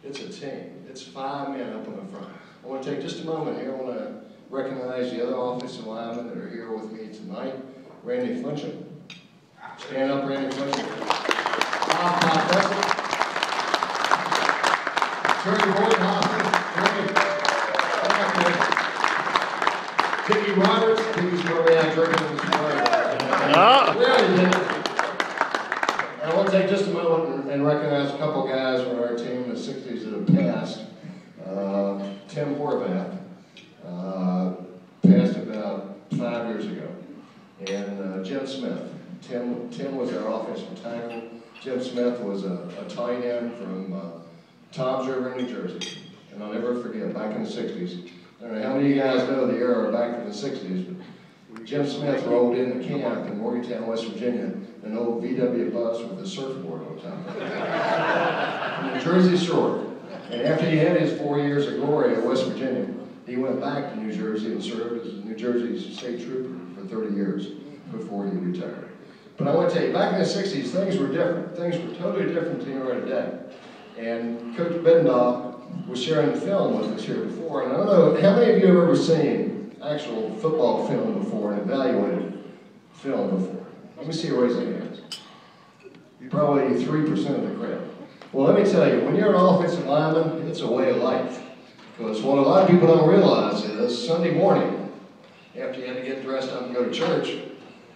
It's a team. It's 5 men up in the front. I want to take just a moment here. I want to recognize the other offensive linemen that are here with me tonight. Randy Flincham. Stand up, Randy Flincham. Bob Preston. Terry Boyhoff. Dickie Roberts. Dickie's probably out drinking this morning. I want to take just a moment and recognize a couple guys from our team in the 60s that have passed. Tim Horvath passed about 5 years ago. And Jim Smith. Tim was our offensive tackle. Jim Smith was a tight end from Toms River, New Jersey. And I'll never forget, back in the 60s. I don't know how many of you guys know the era back in the 60s, but Jim Smith rolled into camp in Morgantown, West Virginia, an old VW bus with a surfboard on top of it. From the Jersey Shore. And after he had his 4 years of glory at West Virginia, he went back to New Jersey and served as a New Jersey state trooper for 30 years before he retired. But I want to tell you, back in the 60s, things were different. Things were totally different than they are today. And Coach Bendahl was sharing the film with us here before, and I don't know, how many of you have ever seen actual football film before and evaluated film before? Let me see you raise your hands. Probably 3% of the crowd. Well, let me tell you, when you're an offensive lineman, it's a way of life. Because what a lot of people don't realize is Sunday morning, after you had to get dressed up and go to church,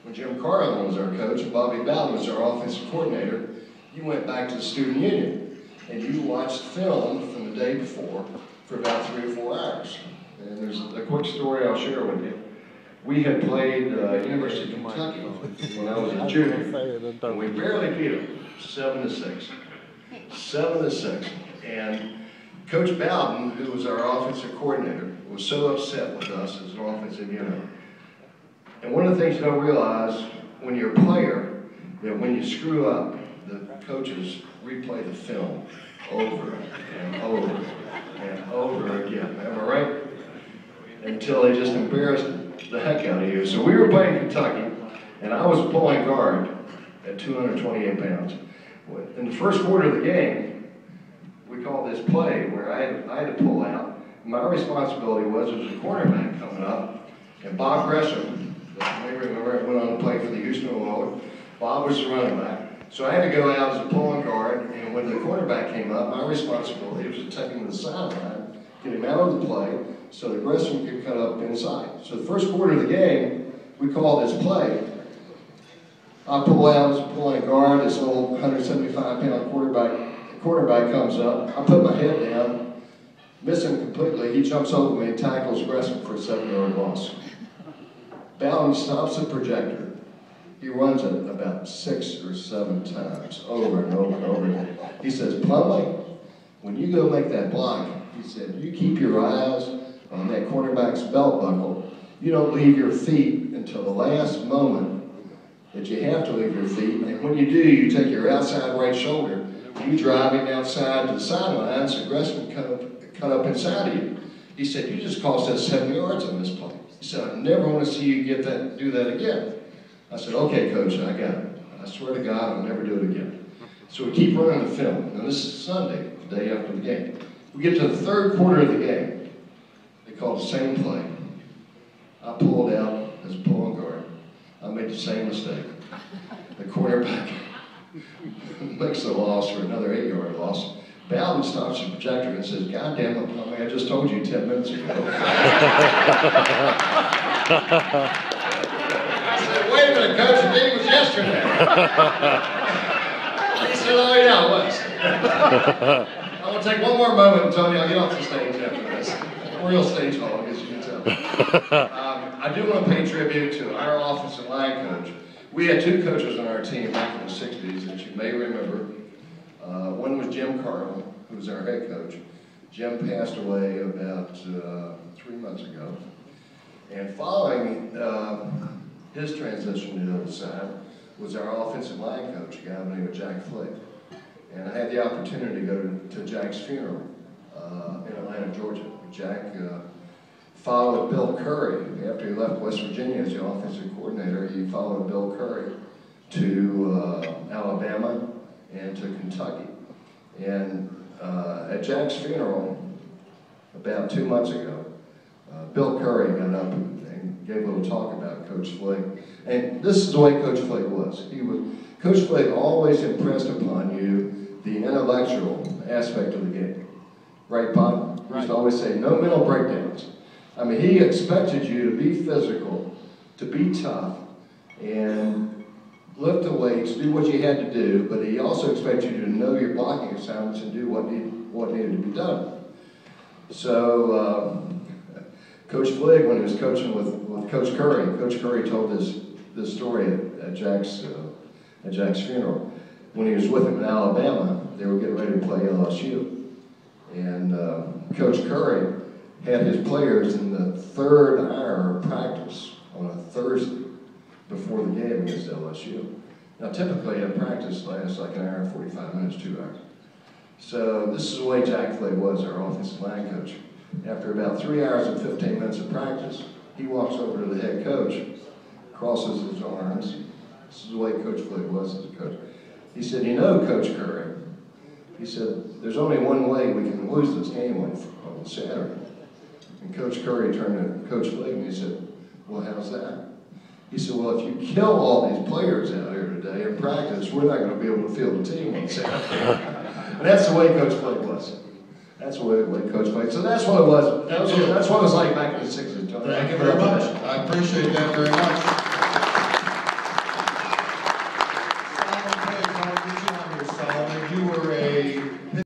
when Jim Carlin was our coach and Bobby Bowden was our offensive coordinator, you went back to the student union and you watched film from the day before for about 3 or 4 hours. And there's a quick story I'll share with you. We had played University of Kentucky when I was a junior, and we barely beat them, 7-6. 7-6. And Coach Bowden, who was our offensive coordinator, was so upset with us as an offensive unit. And one of the things you don't realize when you're a player, that when you screw up, the coaches replay the film over and over and over again. Am I right? Until they just embarrassed the heck out of you. So we were playing Kentucky, and I was pulling guard at 228 pounds. In the first quarter of the game, we called this play where I had to pull out. My responsibility was, there was a cornerback coming up, and Bob Gresham, that you may remember, went on to play for the Houston Oilers. Bob was the running back. So I had to go out as a pulling guard, and when the quarterback came up, my responsibility was to take him to the sideline, get him out of the play, so that Gresham could cut up inside. So the first quarter of the game, we called this play. I pull out as a pulling guard, this old 175-pound quarterback comes up. I put my head down, miss him completely. He jumps over me and tackles Gresham for a 7-yard loss. Bowden stops the projector. He runs it about 6 or 7 times, over and over and over again. He says, Plumley, when you go make that block, he said, you keep your eyes on that cornerback's belt buckle. You don't leave your feet until the last moment that you have to leave your feet. And when you do, you take your outside right shoulder, you drive him outside to the sideline so Gresham cut up inside of you. He said, you just cost us 7 yards on this play. He said, I never want to see you do that again. I said, okay, Coach, I got it. I swear to God, I'll never do it again. So we keep running the film. Now, this is Sunday, the day after the game. We get to the third quarter of the game. They call the same play. I pulled out as a pulling guard. I made the same mistake. The quarterback makes the loss for another 8-yard loss. Bowden stops the projector and says, God damn it, Plumley, I just told you 10 minutes ago. Wait a minute, Coach, the game was yesterday. He said, oh yeah, it was. I'm going to take one more moment and tell you I'll get off the stage after this. I'm a real stage hog, as you can tell. I do want to pay tribute to our offensive line coach. We had 2 coaches on our team back in the 60s that you may remember. One was Jim Carlin, who was our head coach. Jim passed away about 3 months ago. And following his transition to the other side was our offensive line coach, a guy by the name of Jack Flick. And I had the opportunity to go to Jack's funeral in Atlanta, Georgia. Jack followed Bill Curry. After he left West Virginia as the offensive coordinator, he followed Bill Curry to Alabama and to Kentucky. And at at Jack's funeral, about 2 months ago, Bill Curry got up and gave a little talk about Coach Flake. And this is the way Coach Flake was. Coach Flake always impressed upon you the intellectual aspect of the game. Right, Bob? He used to always say, no mental breakdowns. I mean, he expected you to be physical, to be tough, and lift the weights, do what you had to do, but he also expected you to know your blocking assignments and do what needed to be done. So, Coach Flake, when he was coaching with Coach Curry told this story at Jack's funeral. When he was with him in Alabama, they were getting ready to play LSU. And Coach Curry had his players in the third hour of practice on a Thursday before the game against LSU. Now, typically, a practice lasts like an hour and 45 minutes, 2 hours. So this is the way Jack Flake was, our offensive line coach. After about 3 hours and 15 minutes of practice, he walks over to the head coach, crosses his arms. This is the way Coach Flake was as a coach. He said, you know, Coach Curry, he said, there's only one way we can lose this game on Saturday. And Coach Curry turned to Coach Flake and he said, well, how's that? He said, well, if you kill all these players out here today in practice, we're not going to be able to field a team on Saturday. And that's the way Coach Flake was. That's the way Coach Flake. So that's what it was. That's what it was like back in the 60s. Thank you very much. I appreciate that very much.